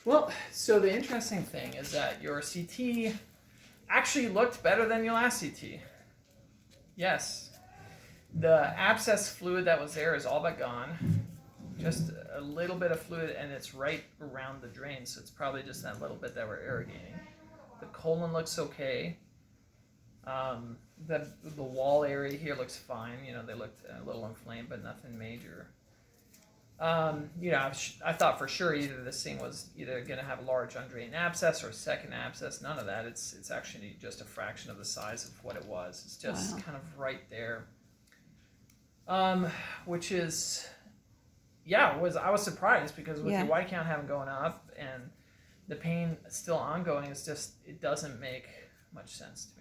Well, so the interesting thing is that your CT actually looked better than your last CT. Yes. The abscess fluid that was there is all but gone. Just a little bit of fluid, and it's right around the drain, so it's probably just that little bit that we're irrigating. The colon looks okay. The wall area here looks fine. They looked a little inflamed, but nothing major. I thought for sure either this thing was either going to have a large undrained abscess or a second abscess. None of that. It's actually just a fraction of the size of what it was. It's just kind of right there. Which is, I was surprised because with your white count having going up and the pain still ongoing, it doesn't make much sense to me.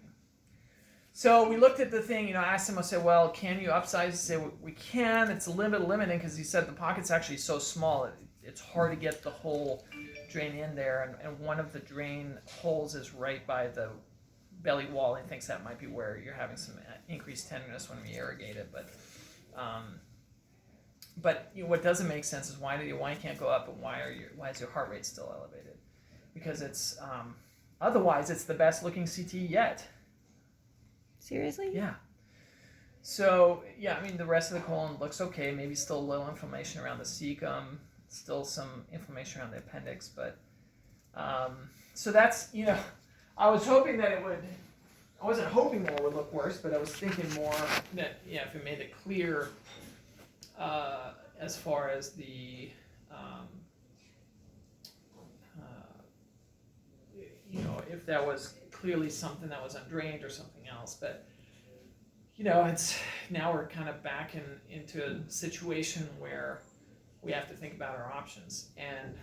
So we looked at the thing, I asked him, I said, well, can you upsize? He said, we can. It's limiting because he said the pocket's actually so small, it's hard to get the whole drain in there. And one of the drain holes is right by the belly wall. He thinks that might be where you're having some increased tenderness when we irrigate it. But what doesn't make sense is why you can't go up, and why is your heart rate still elevated? Because it's otherwise it's the best looking CT yet. Seriously? Yeah. So the rest of the colon looks okay. Maybe still a little inflammation around the cecum, still some inflammation around the appendix, but so that's I was hoping that it would. I wasn't hoping that it would look worse, but I was thinking more that if it made it clear as far as the if that was clearly something that was undrained or something else. But it's now we're kind of back into a situation where we have to think about our options. And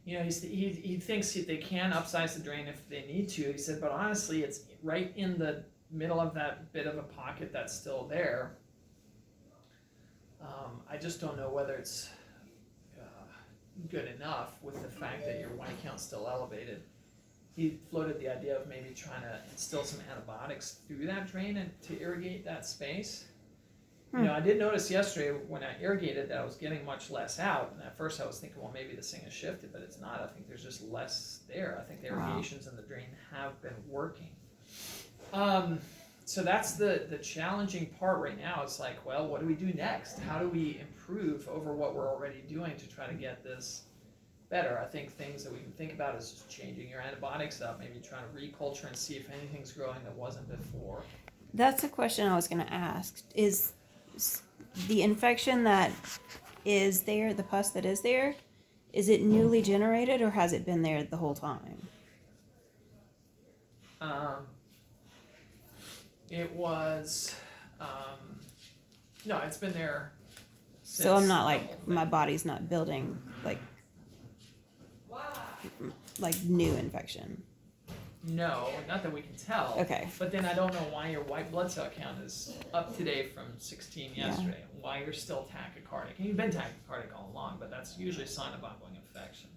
he thinks they can upsize the drain if they need to. He said, but honestly, it's right in the middle of that bit of a pocket that's still there. I just don't know whether it's good enough with the fact that your white count's still elevated. He floated the idea of maybe trying to instill some antibiotics through that drain and to irrigate that space. I did notice yesterday when I irrigated that I was getting much less out, and at first I was thinking, well, maybe this thing has shifted, but it's not. I think there's just less there. I think the irrigations in the drain have been working. So that's the challenging part right now. It's like, well, what do we do next? How do we improve over what we're already doing to try to get this better? I think things that we can think about is just changing your antibiotics up, maybe trying to reculture and see if anything's growing that wasn't before. That's a question I was going to ask. Is the infection that is there, the pus that is there, is it newly generated or has it been there the whole time? It was, no, it's been there since. So I'm not my body's not building like new infection. No, not that we can tell. Okay. But then I don't know why your white blood cell count is up today from 16 yesterday. Why you're still tachycardic. And you've been tachycardic all along, but that's usually a sign of ongoing infection.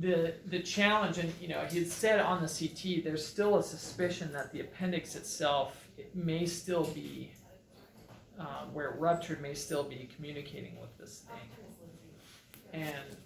The challenge, and he had said on the CT, there's still a suspicion that the appendix itself, it may still be, where it ruptured, may still be communicating with this thing. And